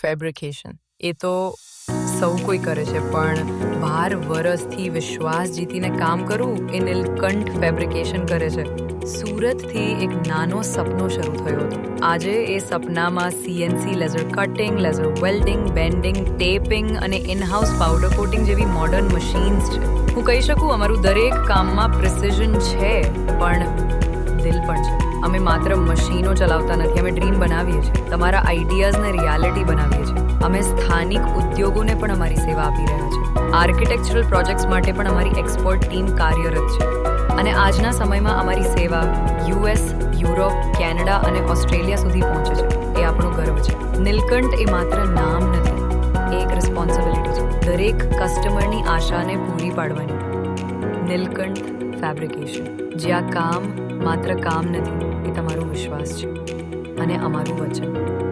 Fabrication એ તો સૌ કોઈ કરે છે, પણ 12 વર્ષથી વિશ્વાસ જીતીને કામ કરવું એ નીલકંઠ ફેબ્રિકેશન કરે છે. સુરતથી એક નાનો સપનો શરૂ થયો હતો. આજે એ સપનામાં CNC laser cutting, laser welding, bending, tapping અને ઇનહાઉસ પાવડર કોટિંગ જેવી મોડર્ન મશીન્સ છે. હું કહી શકું અમારું દરેક કામમાં પ્રિસિઝન છે, પણ દિલ પણ છે. અમે માત્ર મશીનો ચલાવતા નથી, અમે ડ્રીમ બનાવીએ છીએ, તમારા આઈડિયાઝને રિયાલિટી બનાવીએ છીએ. અમે સ્થાનિક ઉદ્યોગોને પણ અમારી સેવા આપી રહ્યા છીએ. આર્કિટેક્ચરલ પ્રોજેક્ટ્સ માટે પણ અમારી એક્સપર્ટ ટીમ કાર્યરત છે. અને આજના સમયમાં અમારી સેવા યુએસ, યુરોપ, કેનેડા અને ઓસ્ટ્રેલિયા સુધી પહોંચે છે. એ આપણો ગર્વ છે. નીલકંઠ એ માત્ર નામ નથી, એ એક રિસ્પોન્સિબિલિટી છે. દરેક કસ્ટમરની આશાને પૂરી પાડવાની. નીલકંઠ ફેબ્રિકેશન, જ્યાં કામ માત્ર કામ નથી, એ તમારો વિશ્વાસ છે અને અમારું વચન.